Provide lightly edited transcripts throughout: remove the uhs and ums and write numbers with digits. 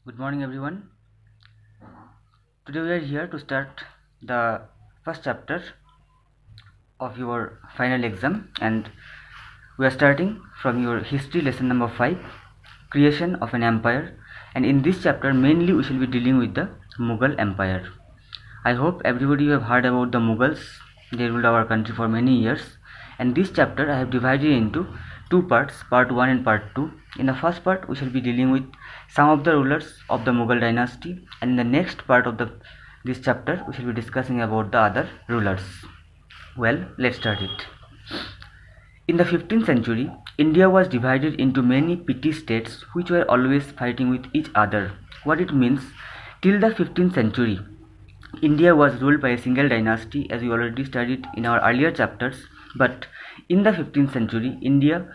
Good morning, everyone. Today we are here to start the first chapter of your final exam, and we are starting from your history lesson number 5, creation of an empire. And in this chapter, mainly we shall be dealing with the Mughal Empire. I hope everybody have heard about the Mughals. They ruled our country for many years. And this chapter I have divided into two parts, part 1 and part 2. In the first part, we shall be dealing with some of the rulers of the Mughal dynasty, and in the next part of this chapter, we shall be discussing about the other rulers. Well, let's start it. In the 15th century, India was divided into many petty states which were always fighting with each other. What it means, till the 15th century, India was ruled by a single dynasty, as we already studied in our earlier chapters. But in the 15th century, India,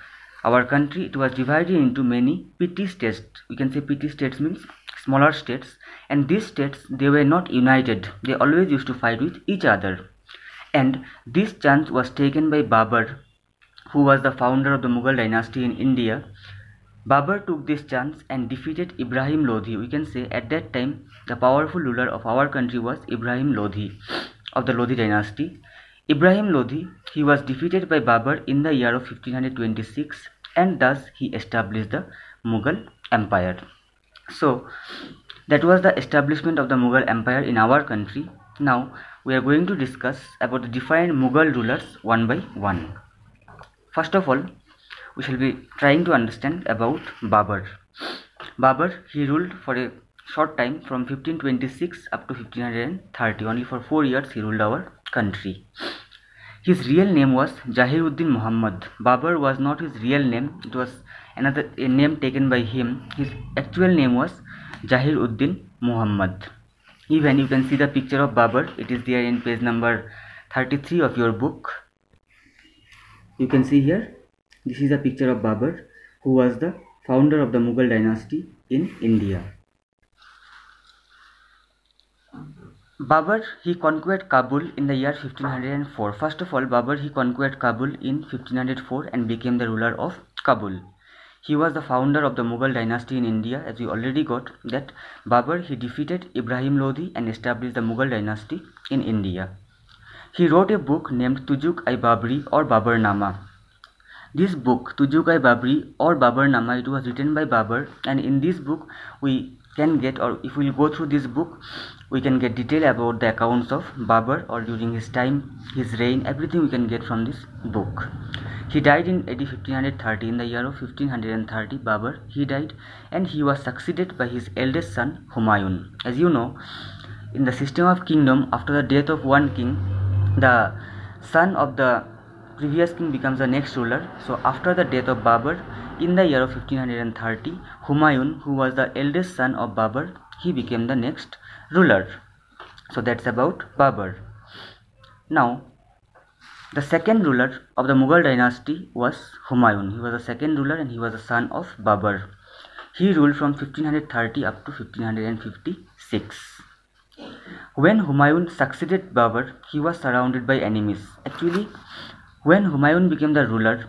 our country, it was divided into many petty states. We can say petty states means smaller states, and these states, they were not united. They always used to fight with each other. And this chance was taken by Babur, who was the founder of the Mughal dynasty in India. Babur took this chance and defeated Ibrahim Lodhi. We can say at that time the powerful ruler of our country was Ibrahim Lodhi of the Lodhi dynasty. Ibrahim Lodhi, he was defeated by Babur in the year of 1526, and thus he established the Mughal Empire. So that was the establishment of the Mughal Empire in our country. Now we are going to discuss about the different Mughal rulers one by one. First of all, we shall be trying to understand about Babur. Babur, he ruled for a short time from 1526 up to 1530. Only for 4 years he ruled our country. His real name was Jahiruddin Muhammad. Babur was not his real name. It was a name taken by him. His actual name was Jahiruddin Muhammad. Even you can see the picture of Babur. It is there in page number 33 of your book. You can see here. This is a picture of Babur, who was the founder of the Mughal dynasty in India. Babur, he conquered Kabul in the year 1504. First of all, Babur, he conquered Kabul in 1504 and became the ruler of Kabul. He was the founder of the Mughal dynasty in India, as we already got that Babur, he defeated Ibrahim Lodhi and established the Mughal dynasty in India. He wrote a book named Tughut-i-Babri or Baburnama. This book, Tughut-i-Babri or Baburnama, it was written by Babur, and in this book we can get, or if we go through this book, we can get detail about the accounts of Babur or during his time, his reign, everything we can get from this book. He died in AD 1530. In the year of 1530, Babur, he died, and he was succeeded by his eldest son, Humayun. As you know, in the system of kingdom, after the death of one king, the son of the previous king becomes the next ruler. So after the death of Babur, in the year of 1530, Humayun, who was the eldest son of Babur, he became the next ruler. So that's about Babur. Now, the second ruler of the Mughal dynasty was Humayun. He was the second ruler and he was the son of Babur. He ruled from 1530 up to 1556. When Humayun succeeded Babur, he was surrounded by enemies. Actually, when Humayun became the ruler,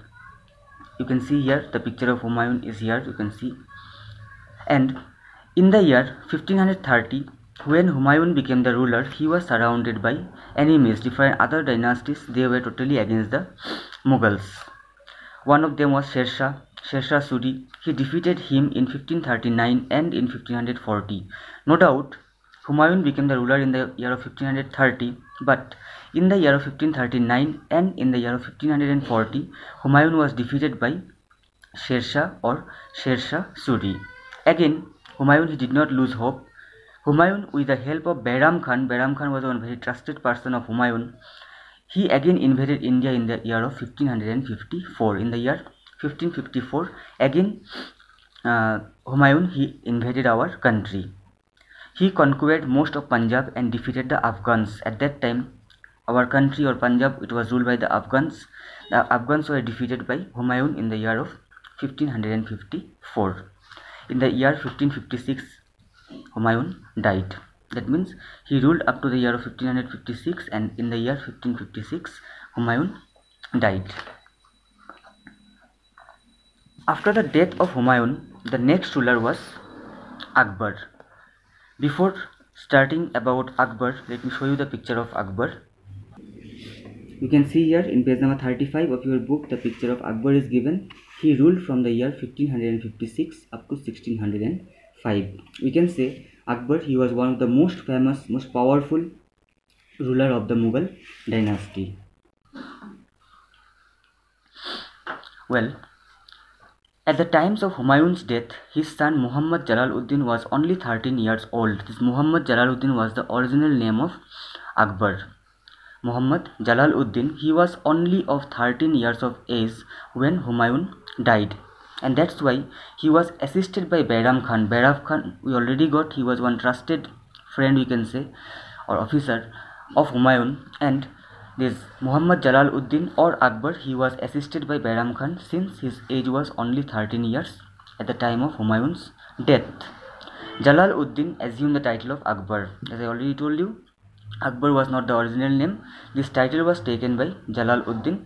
you can see here, the picture of Humayun is here, you can see. And in the year 1530, when Humayun became the ruler, he was surrounded by enemies, different other dynasties. They were totally against the Mughals. One of them was Sher Shah Suri. He defeated him in 1539 and in 1540. No doubt, Humayun became the ruler in the year of 1530, but in the year of 1539 and in the year of 1540, Humayun was defeated by Sher Shah or Sher Shah Suri. Again, Humayun, he did not lose hope. Humayun, with the help of Behram Khan was one very trusted person of Humayun, he again invaded India in the year of 1554. In the year 1554, again Humayun, he invaded our country. He conquered most of Punjab and defeated the Afghans. At that time, our country or Punjab, it was ruled by the Afghans. The Afghans were defeated by Humayun in the year of 1554. In the year 1556, Humayun died. That means he ruled up to the year of 1556, and in the year 1556, Humayun died. After the death of Humayun, the next ruler was Akbar. Before starting about Akbar, let me show you the picture of Akbar. You can see here in page number 35 of your book, the picture of Akbar is given. He ruled from the year 1556 up to 1605. We can say Akbar, he was one of the most famous, most powerful ruler of the Mughal dynasty. Well, at the times of Humayun's death, his son Muhammad Jalaluddin was only 13 years old. This Muhammad Jalaluddin was the original name of Akbar. Muhammad Jalaluddin, he was only of 13 years of age when Humayun died, and that's why he was assisted by Bairam Khan. Bairam Khan, we already got, he was one trusted friend, we can say, or officer of Humayun, and this Muhammad Jalaluddin or Akbar, he was assisted by Bairam Khan since his age was only 13 years at the time of Humayun's death. Jalaluddin assumed the title of Akbar. As I already told you, Akbar was not the original name. This title was taken by Jalaluddin,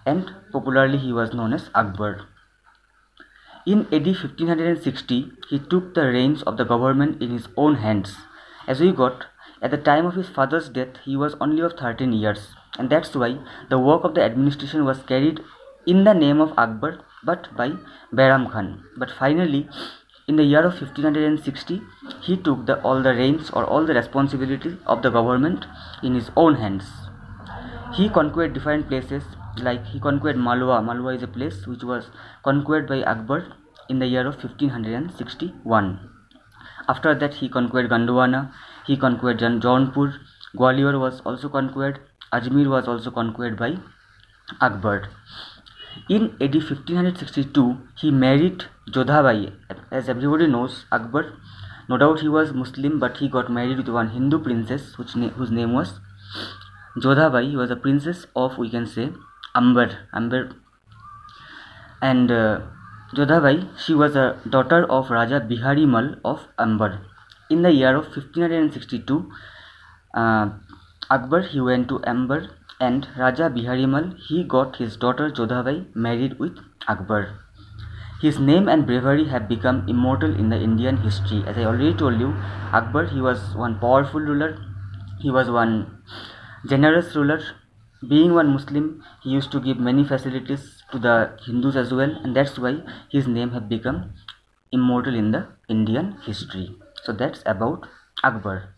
and popularly he was known as Akbar. In AD 1560, he took the reins of the government in his own hands. As we got, at the time of his father's death, he was only of 13 years, and that's why the work of the administration was carried in the name of Akbar but by Bairam Khan. But finally, in the year of 1560, he took all the reins or all the responsibility of the government in his own hands. He conquered different places, like he conquered Malwa. Malwa is a place which was conquered by Akbar in the year of 1561. After that, he conquered Gondwana, he conquered Jaunpur, Gwalior was also conquered, Ajmer was also conquered by Akbar. In AD 1562, he married Jodhabai. As everybody knows, Akbar, no doubt he was Muslim, but he got married with one Hindu princess whose name was Jodhabai. He was a princess of, we can say, Amber. And Jodhabai, she was a daughter of Raja Bihari Mal of Amber. In the year of 1562, Akbar, he went to Amber, and Raja Bihari Mal, he got his daughter Jodhabai married with Akbar. His name and bravery have become immortal in the Indian history. As I already told you, Akbar, he was one powerful ruler, he was one generous ruler. Being one Muslim, he used to give many facilities to the Hindus as well, and that's why his name have become immortal in the Indian history. So that's about Akbar.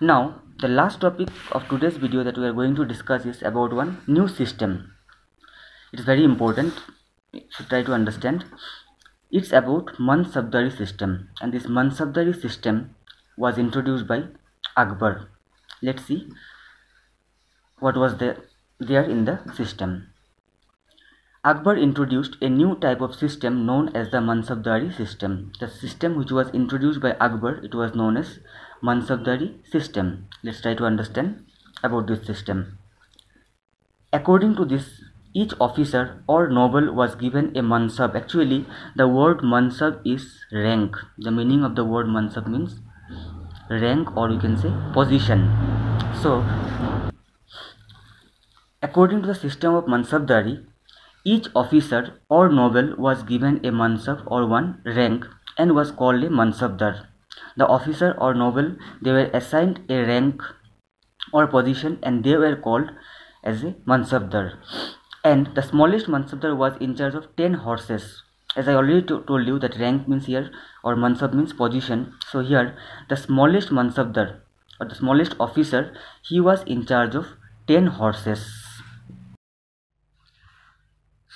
Now, the last topic of today's video that we are going to discuss is about one new system. It is very important, you should try to understand. It's about Mansabdari system, and this Mansabdari system was introduced by Akbar. Let's see what was there in the system. Akbar introduced a new type of system known as the Mansabdari system. The system which was introduced by Akbar, it was known as Mansabdari system. Let's try to understand about this system. According to this, each officer or noble was given a mansab. Actually, the word mansab is rank. The meaning of the word mansab means rank, or you can say position. So, according to the system of Mansabdari, each officer or noble was given a mansab or one rank and was called a mansabdar. The officer or noble, they were assigned a rank or position and they were called as a mansabdar. And the smallest mansabdar was in charge of 10 horses. As I already told you that rank means here, or mansab means position. So here the smallest mansabdar or the smallest officer, he was in charge of 10 horses.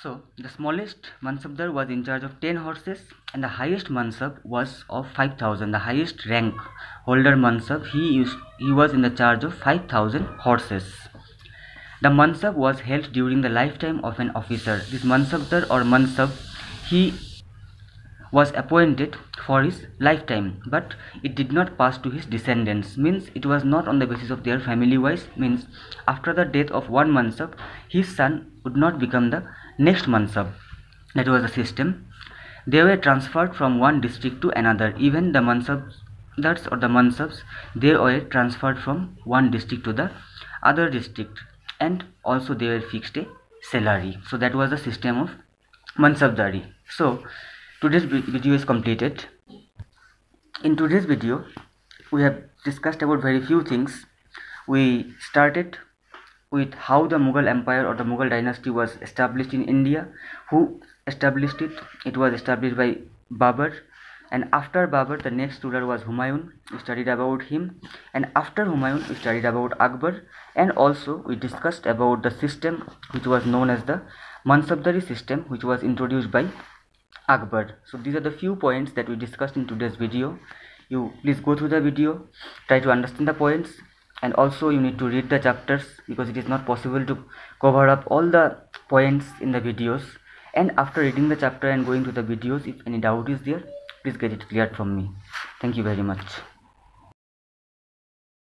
So the smallest mansabdar was in charge of 10 horses and the highest mansab was of 5,000. The highest rank holder mansab, he was in the charge of 5,000 horses. The mansab was held during the lifetime of an officer. This mansabdar or mansab, he was appointed for his lifetime, but it did not pass to his descendants. Means it was not on the basis of their family wise. Means after the death of one mansab, his son would not become the next mansab. That was the system. They were transferred from one district to another. Even the mansabdars or the mansabs, they were transferred from one district to the other district, and also they were fixed a salary. So that was the system of Mansabdari. So today's video is completed. In today's video, we have discussed about very few things. We started with how the Mughal Empire or the Mughal dynasty was established in India. Who established it? It was established by Babur. And after Babur, the next ruler was Humayun. We studied about him. And after Humayun, we studied about Akbar. And also, we discussed about the system which was known as the Mansabdari system, which was introduced by Akbar. So these are the few points that we discussed in today's video. You please go through the video, try to understand the points, and also you need to read the chapters, because it is not possible to cover up all the points in the videos. And after reading the chapter and going to the videos, if any doubt is there, please get it cleared from me. Thank you very much.